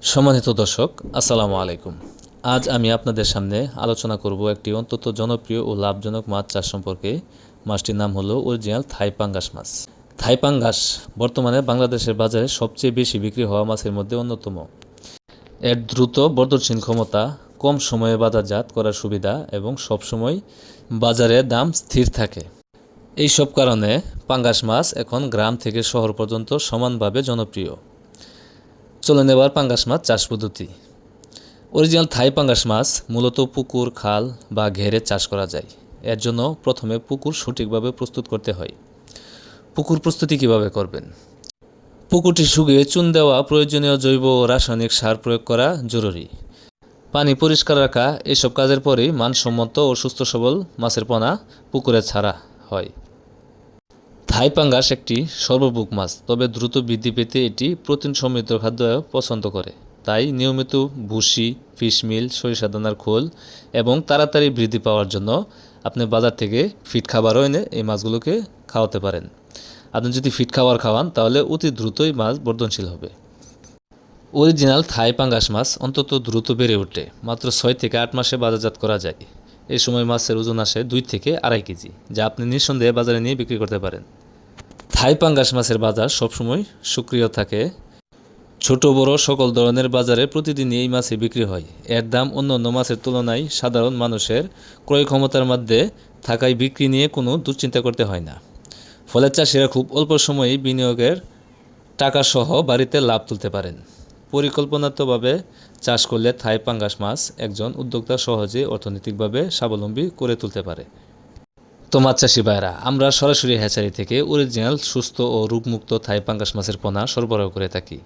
সম্মানিত দর্শক, আসসালামু আলাইকুম। আজ আমি আপনাদের সামনে আলোচনা করব একটি অত্যন্ত জনপ্রিয় ও লাভজনক মাছ চাষ সম্পর্কে। মাছটির নাম হলো অরিজিনাল থাই পাঙ্গাস মাছ। থাই পাঙ্গাস বর্তমানে বাংলাদেশের বাজারে সবচেয়ে বেশি বিক্রি হওয়া মাছের মধ্যে অন্যতম। এর দ্রুত বর্ধনশীল ক্ষমতা, কম সময়ে বাজারজাত করার সুবিধা এবং সবসময় বাজারে দাম স্থির থাকে। এই সব কারণে পাঙ্গাস মাছ এখন গ্রাম থেকে শহর পর্যন্ত সমানভাবে জনপ্রিয়। চলে নেবার পাঙ্গাস মাছ চাষ পদ্ধতি। অরিজিনাল থাই পাঙ্গাস মাছ মূলত পুকুর, খাল বা ঘেরে চাষ করা যায়। এর জন্য প্রথমে পুকুর সঠিকভাবে প্রস্তুত করতে হয়। পুকুর প্রস্তুতি কিভাবে করবেন? পুকুরটি শুকিয়ে চুন দেওয়া, প্রয়োজনীয় জৈব ও রাসায়নিক সার প্রয়োগ করা জরুরি। পানি পরিষ্কার রাখা, এসব কাজের পরেই মানসম্মত ও সুস্থ সবল মাছের পোনা পুকুরে ছাড়া হয়। থাই পাঙ্গাস একটি সর্বভুক মাছ, তবে দ্রুত বৃদ্ধি পেতে এটি প্রোটিন সমৃদ্ধ খাদ্য পছন্দ করে। তাই নিয়মিত ভুসি, ফিশ মিল, সরিষা দানার খোল এবং তাড়াতাড়ি বৃদ্ধি পাওয়ার জন্য আপনি বাজার থেকে ফিড খাবারও এনে এই মাছগুলোকে খাওয়াতে পারেন। আপনি যদি ফিড খাবার খাওয়ান তাহলে অতি দ্রুতই মাছ বর্ধনশীল হবে। অরিজিনাল থাই পাঙ্গাস মাছ অন্তত দ্রুত বেড়ে ওঠে। মাত্র 6 থেকে 8 মাসে বাজারজাত করা যায়। এই সময় মাছের ওজন আসে 2 থেকে 2.5 কেজি, যা আপনি নিঃসন্দেহে বাজারে নিয়ে বিক্রি করতে পারেন। থাই পাঙ্গাস মাছের বাজার সবসময় সক্রিয় থাকে। ছোট বড় সকল ধরনের বাজারে প্রতিদিনই এই মাছই বিক্রি হয়। এর দাম অন্যান্য মাছের তুলনায় সাধারণ মানুষের ক্রয় ক্ষমতার মধ্যে থাকায় বিক্রি নিয়ে কোনো দুশ্চিন্তা করতে হয় না। ফলে চাষিরা খুব অল্প সময়েই বিনিয়োগের টাকা সহ বাড়িতে লাভ তুলতে পারেন। পরিকল্পনাতভাবে চাষ করলে থাই পাঙ্গাস মাছ একজন উদ্যোক্তা সহজে অর্থনৈতিকভাবে স্বাবলম্বী করে তুলতে পারে। তো মাছ চাষি ভাইরা, আমরা সরাসরি হ্যাচারি থেকে অরিজিনাল সুস্থ ও রোগমুক্ত থাই পাঙ্গাস মাছের পোনা সরবরাহ করে থাকি।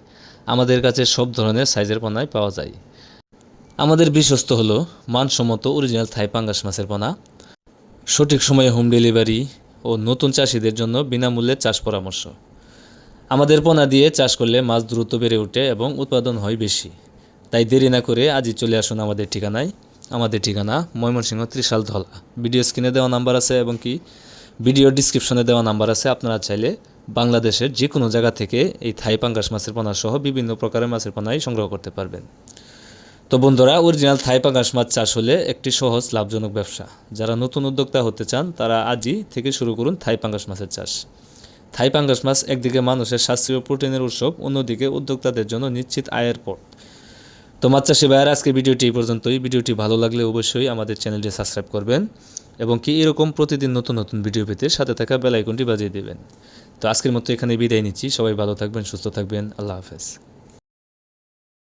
আমাদের কাছে সব ধরনের সাইজের পোনাই পাওয়া যায়। আমাদের বিশ্বস্ত হলো মানসম্মত অরিজিনাল থাই পাঙ্গাস মাছের পোনা, সঠিক সময়ে হোম ডেলিভারি ও নতুন চাষিদের জন্য বিনামূল্যে চাষ পরামর্শ। আমাদের পোনা দিয়ে চাষ করলে মাছ দ্রুত বেড়ে ওঠে এবং উৎপাদন হয় বেশি। তাই দেরি না করে আজই চলে আসুন আমাদের ঠিকানায়। আমাদের ঠিকানা ময়মনসিংহ ত্রিশাল ধলা। ভিডিও স্ক্রিনে দেওয়া নাম্বার আছে এবং ভিডিও ডিসক্রিপশনে দেওয়া নাম্বার আছে। আপনারা চাইলে বাংলাদেশের যে কোনো জায়গা থেকে এই থাই পাঙ্গাস মাছের পোনা সহ বিভিন্ন প্রকারের মাছের পোনাই সংগ্রহ করতে পারবেন। তো বন্ধুরা, অরিজিনাল থাই পাঙ্গাস মাছ চাষ হলে একটি সহজ লাভজনক ব্যবসা। যারা নতুন উদ্যোক্তা হতে চান তারা আজই থেকে শুরু করুন থাই পাঙ্গাস মাছের চাষ। থাই পাঙ্গাস মাছ একদিকে মানুষের স্বাস্থ্য প্রোটিনের উৎসব, অন্যদিকে উদ্যোক্তাদের জন্য নিশ্চিত আয়ের পথ। তো মাছ চাষি ভাইয়ের আজকে ভিডিওটি এই পর্যন্তই। ভিডিওটি ভালো লাগলে অবশ্যই আমাদের চ্যানেলটি সাবস্ক্রাইব করবেন এবং এরকম প্রতিদিন নতুন নতুন ভিডিও পেতে সাথে থাকা বেল আইকনটি বাজিয়ে দেবেন। তো আজকের মতো এখানে বিদায় নিচ্ছি। সবাই ভালো থাকবেন, সুস্থ থাকবেন। আল্লাহ হাফেজ।